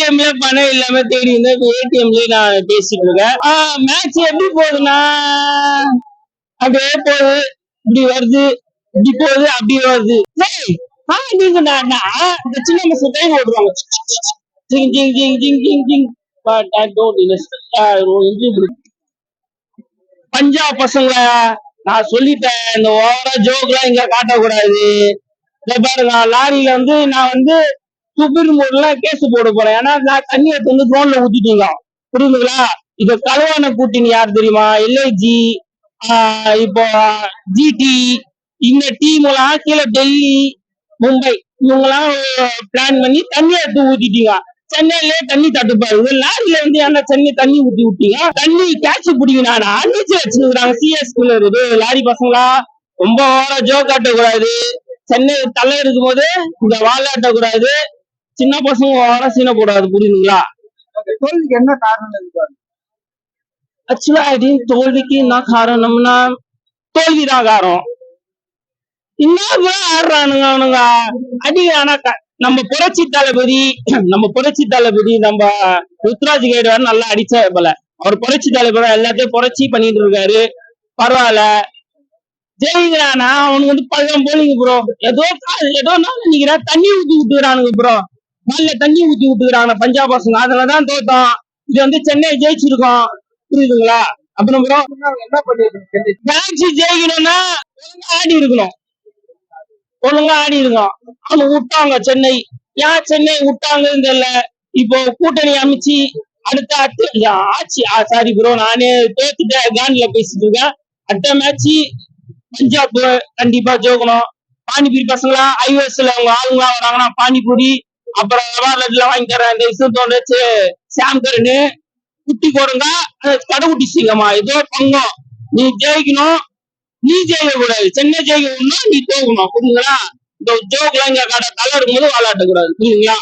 ஏடிஎம்ல பணம் இல்லாம தேடி இருந்தா இப்ப ஏடிஎம்லயே நான் பேசிட்டு இருக்கேன். மேட்ச் எப்படி போகுதுன்னா அப்படியே போகுது, இப்படி வருது, இப்படி போகுது, அப்படி வருது. நீங்க இந்த சின்ன பசங்க டைம் ஓடுவாங்க, ஜிங் ஜிங் ஜிங் ஜிங் ஜிங் ஜிங். But I don't understand. Punjab பசங்க நான் சொல்லிட்டேன், இந்த ஓவரா ஜோக் எல்லாம் இங்க காட்டக்கூடாது. பாருங்க, லாரியில நான் துப்பிர் மூடுல கேஸ் போட போறேன். ஏன்னா நான் தண்ணி எடுத்து ட்ரோன்ல ஊத்திட்டீங்க, புரியுதுங்களா? இப்ப கலவான கூட்டின்னு யார் தெரியுமா? எல்ஐஜி, இப்போ ஜிடி, இந்த டீம் எல்லாம் கீழே டெல்லி, மும்பை இவங்கெல்லாம் பிளான் பண்ணி தண்ணி எடுத்து ஊத்திட்டீங்க. சென்னையிலே தண்ணி தட்டுப்பாரு, லாரியில ஏன்னா சென்னை தண்ணி ஊத்தி விட்டீங்க. தண்ணி கேட்ச் பிடிங்க, அன்னிச்சு வச்சுக்கிறாங்க சிஎஸ்குள்ள இருக்கு. லாரி பசங்களா ரொம்ப ஓவரா ஜோக் காட்டக்கூடாது. சென்னை தலை இருக்கும் போது இந்த வாழாட்ட கூடாது. சின்ன பசங்க ஓவரா சீன போடாது, புரியுதுங்களா? தோல்விக்கு என்ன காரணம்? ஆக்சுவலா தோல்விக்கு என்ன காரணம்னா தோல்விதான் காரணம். என்ன ஆடுறானுங்க அவனுங்க அடி. ஆனா நம்ம புரட்சி தளபதி நம்ம ருத்ராஜ் கைடு நல்லா அடிச்ச போல. அவர் புரட்சி தளபதி எல்லாத்தையும் புரட்சி பண்ணிட்டு இருக்காரு, பரவாயில்ல. ஜெயிக்கிறானா அவனுக்கு பழம் போலிங்க ப்ரோ. ஏதோ நான் நினைக்கிறேன் தண்ணி ஊத்தி விட்டுக்கிறானுங்க ப்ரோ. நல்ல தண்ணி ஊத்தி விட்டுக்கிறாங்க பஞ்சாப் பசங்க, அதுலதான் தோத்தோம். இது சென்னை ஜெயிச்சிருக்கோம், புரியுதுங்களா? அப்புறம் ப்ரோ என்ன பண்ணிட்டு மேட்ச் ஜெயிக்கணும்னா ஒழுங்கா ஆடி இருக்கோம். அவங்க விட்டாங்க சென்னை. ஏன் சென்னை விட்டாங்கன்னு தெரியல. இப்போ கூட்டணி அமைச்சு அடுத்த ஆட்சி சாரி ப்ரோ, நானே தோத்துட்டேன், கான்ல பேசிட்டு இருக்கேன். அடுத்த மேட்ச் பஞ்சாப் கண்டிப்பா ஜோக்கணும். பானிபூரி பசங்களா ஐஓஎஸ்ல அவங்க ஆளுங்களா வராங்கன்னா பானிபூரி, அப்புறம் லெட்ல வாங்கி தரேன். இந்த விஷயத்தோட சாம்கர்னு குட்டி போடுங்க, கடைக்குட்டி சிங்கம்மா ஏதோ பங்கம். நீ ஜெயிக்கணும், நீ ஜெயிக்க கூடாது. சென்னை ஜெயிக்கணும்னா நீ தோக்கணும், புரியுங்களா? இந்த ஜோக் எல்லாம் இங்க தலை இருக்கும்போது விளையாட்ட கூடாது, புரியுங்களா?